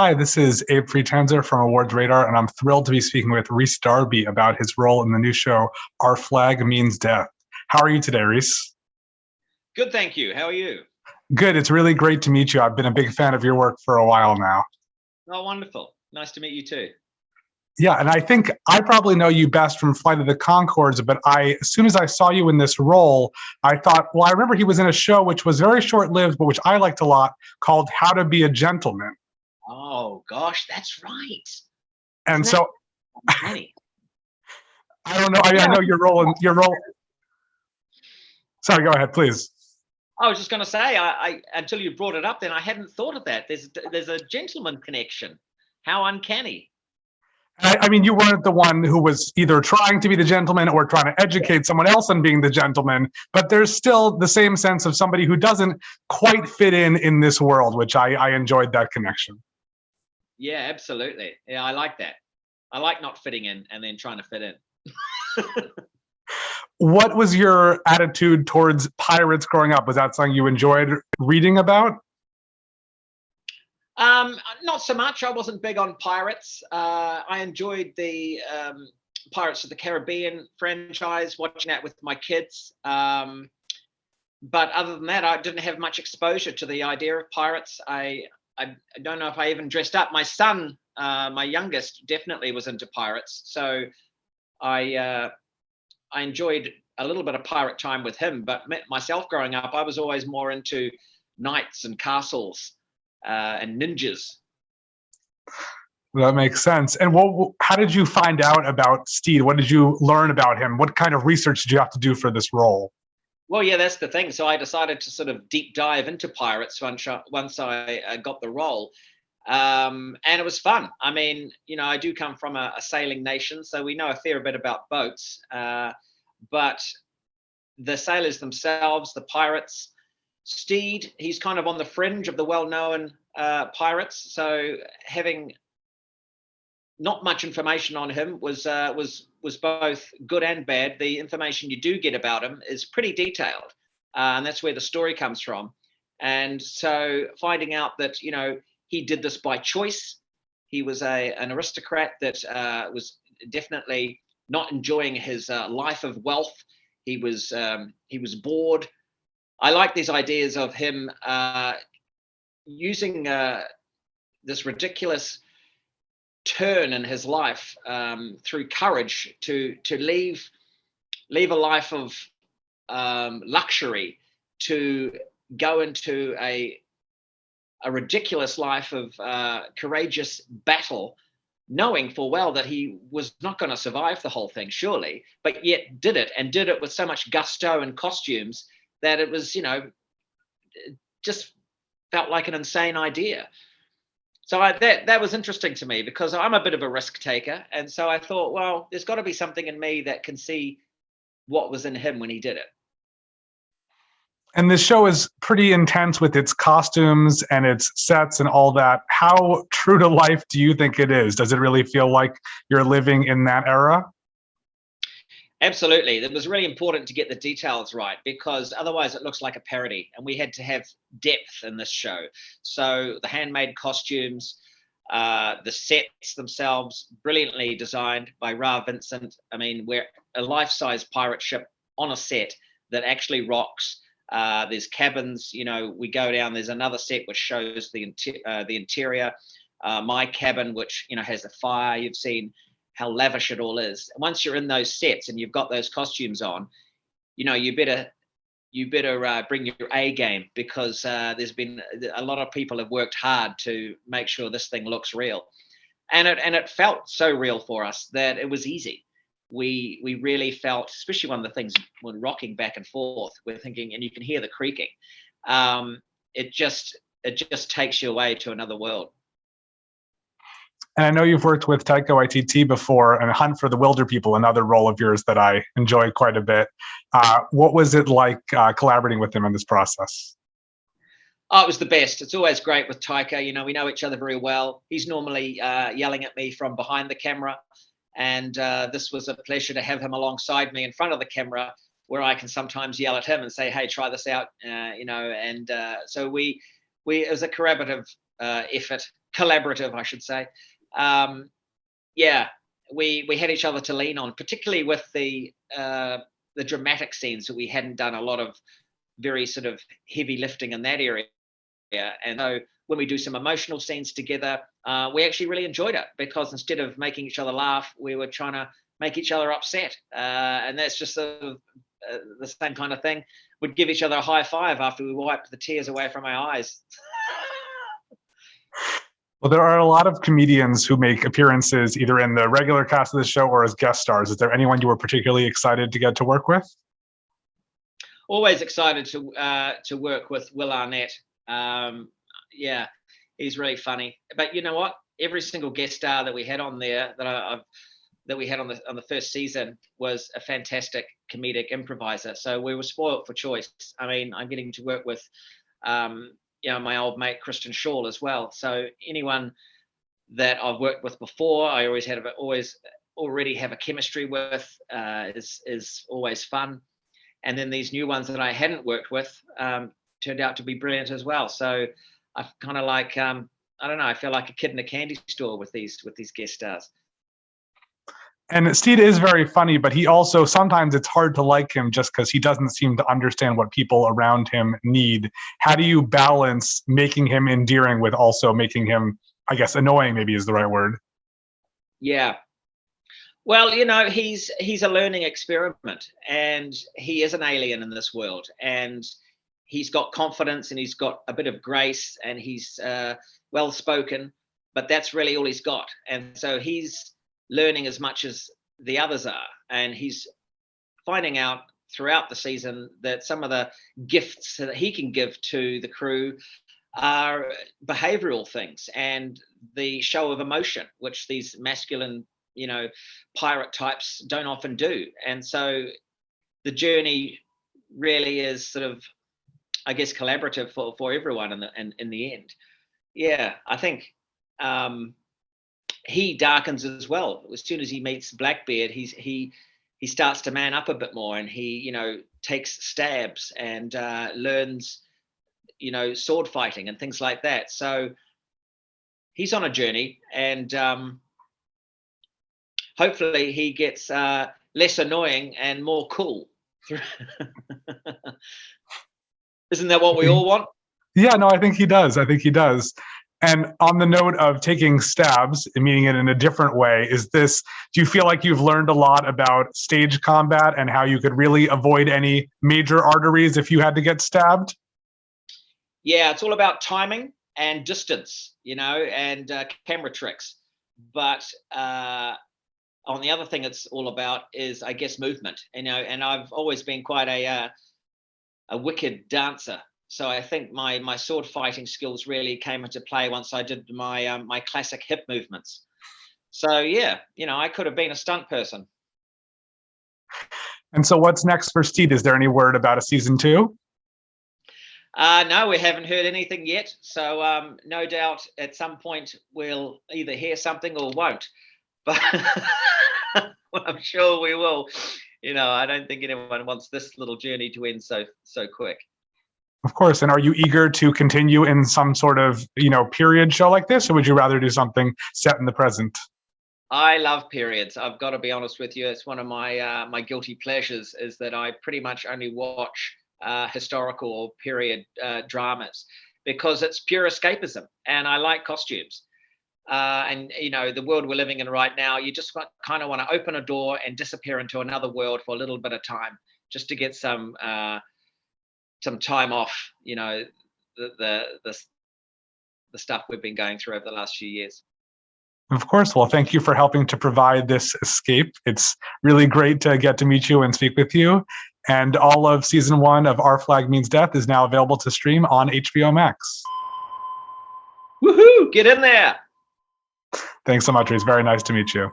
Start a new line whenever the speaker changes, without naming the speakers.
Hi, this is Abe Friedtanzer from Awards Radar, and I'm thrilled to be speaking with Rhys Darby about his role in the new show, Our Flag Means Death. How are you today, Rhys?
Good, thank you. How are you?
Good. It's really great to meet you. I've been a big fan of your work for a while now.
Oh, wonderful. Nice to meet you too.
Yeah, and I think I probably know you best from Flight of the Conchords, but as soon as I saw you in this role, I thought, well, I remember he was in a show which was very short-lived, but which I liked a lot, called How to Be a Gentleman.
Oh gosh, that's right.
And
Isn't
so
that funny?
I don't know. I mean, I know your role. Sorry, go ahead, please.
I was just going to say, I until you brought it up, then I hadn't thought of that. There's a gentleman connection. How uncanny.
I mean, you weren't the one who was either trying to be the gentleman or trying to educate someone else on being the gentleman, but there's still the same sense of somebody who doesn't quite fit in this world, which I enjoyed that connection.
Yeah, absolutely. Yeah, I like that. I like not fitting in and then trying to fit in.
What was your attitude towards pirates growing up? Was that something you enjoyed reading about?
Not so much. I wasn't big on pirates. I enjoyed the Pirates of the Caribbean franchise, watching that with my kids. But other than that, I didn't have much exposure to the idea of pirates. I don't know if I even dressed up. My son, my youngest, definitely was into pirates. So I enjoyed a little bit of pirate time with him. But myself growing up, I was always more into knights and castles and ninjas.
That makes sense. And how did you find out about Steed? What did you learn about him? What kind of research did you have to do for this role?
Well, yeah, that's the thing. So I decided to sort of deep dive into pirates once I got the role. And it was fun. I mean, I do come from a sailing nation, so we know a fair bit about boats. But the sailors themselves, the pirates, Steed, he's kind of on the fringe of the well-known pirates. So having not much information on him was both good and bad. The information you do get about him is pretty detailed, and that's where the story comes from. And so finding out that he did this by choice, he was an aristocrat that was definitely not enjoying his life of wealth. He was bored. I like these ideas of him using this ridiculous turn in his life through courage to leave a life of luxury to go into a ridiculous life of courageous battle, knowing full well that he was not going to survive the whole thing, surely, but yet did it with so much gusto and costumes that it was, just felt like an insane idea. So that was interesting to me because I'm a bit of a risk taker. And so I thought, well, there's got to be something in me that can see what was in him when he did it.
And this show is pretty intense with its costumes and its sets and all that. How true to life do you think it is? Does it really feel like you're living in that era?
Absolutely. It was really important to get the details right because otherwise it looks like a parody, and we had to have depth in this show. So the handmade costumes, the sets themselves, brilliantly designed by Ra Vincent. I mean, we're a life-size pirate ship on a set that actually rocks. There's cabins, we go down, there's another set which shows the interior. My cabin, which, has a fire. You've seen how lavish it all is. And once you're in those sets and you've got those costumes on, you better bring your A game because there's been a lot of people have worked hard to make sure this thing looks real, and it felt so real for us that it was easy. We really felt, especially when the things were rocking back and forth, we're thinking, and you can hear the creaking. It just takes you away to another world.
And I know you've worked with Taika Waititi before, and Hunt for the Wilder People, another role of yours that I enjoyed quite a bit. What was it like collaborating with him in this process?
Oh, it was the best. It's always great with Taika. We know each other very well. He's normally yelling at me from behind the camera, and this was a pleasure to have him alongside me in front of the camera, where I can sometimes yell at him and say, "Hey, try this out," And so it was a collaborative effort. collaborative, I should say. Yeah, we had each other to lean on, particularly with the dramatic scenes. So we hadn't done a lot of very sort of heavy lifting in that area. And so when we do some emotional scenes together, we actually really enjoyed it, because instead of making each other laugh, we were trying to make each other upset. And that's just sort of the same kind of thing. We'd give each other a high five after we wiped the tears away from our eyes.
Well, there are a lot of comedians who make appearances either in the regular cast of the show or as guest stars. Is there anyone you were particularly excited to get to work with?
Always excited to work with Will Arnett. Yeah, he's really funny. But you know what? Every single guest star that we had on there that we had on the first season was a fantastic comedic improviser. So we were spoiled for choice. I mean, I'm getting to work with my old mate Christian Shaw as well. So anyone that I've worked with before, I always already have a chemistry with, is always fun. And then these new ones that I hadn't worked with turned out to be brilliant as well. So I kind of like, I don't know, I feel like a kid in a candy store with these guest stars.
And Steed is very funny, but he also, sometimes it's hard to like him just because he doesn't seem to understand what people around him need. How do you balance making him endearing with also making him, I guess, annoying maybe is the right word?
Yeah. Well, he's a learning experiment, and he is an alien in this world, and he's got confidence, and he's got a bit of grace, and he's well-spoken, but that's really all he's got. And so he's learning as much as the others are, and he's finding out throughout the season that some of the gifts that he can give to the crew are behavioral things and the show of emotion, which these masculine pirate types don't often do. And so the journey really is sort of, I guess, collaborative for everyone in the end. Yeah, I think he darkens as well. As soon as he meets Blackbeard, he starts to man up a bit more, and he takes stabs and learns sword fighting and things like that. So he's on a journey, and hopefully he gets less annoying and more cool. Isn't that what we all want?
Yeah, no, I think he does. And on the note of taking stabs and meaning it in a different way, do you feel like you've learned a lot about stage combat and how you could really avoid any major arteries if you had to get stabbed?
Yeah, it's all about timing and distance, and camera tricks. But on the other thing it's all about is, I guess, movement, and I've always been quite a wicked dancer. So I think my sword fighting skills really came into play once I did my classic hip movements. So yeah, I could have been a stunt person.
And so what's next for Steed? Is there any word about a season 2?
No, we haven't heard anything yet. So no doubt at some point we'll either hear something or won't. But I'm sure we will. I don't think anyone wants this little journey to end so quick.
Of course. And are you eager to continue in some sort of, period show like this, or would you rather do something set in the present?
I love periods. I've got to be honest with you. It's one of my guilty pleasures, is that I pretty much only watch historical or period dramas, because it's pure escapism, and I like costumes. And the world we're living in right now, you just kind of want to open a door and disappear into another world for a little bit of time, just to get some time off, the stuff we've been going through over the last few years.
Of course. Well, thank you for helping to provide this escape. It's really great to get to meet you and speak with you. And all of season 1 of Our Flag Means Death is now available to stream on HBO Max.
Woohoo! Get in there.
Thanks so much. It was very nice to meet you.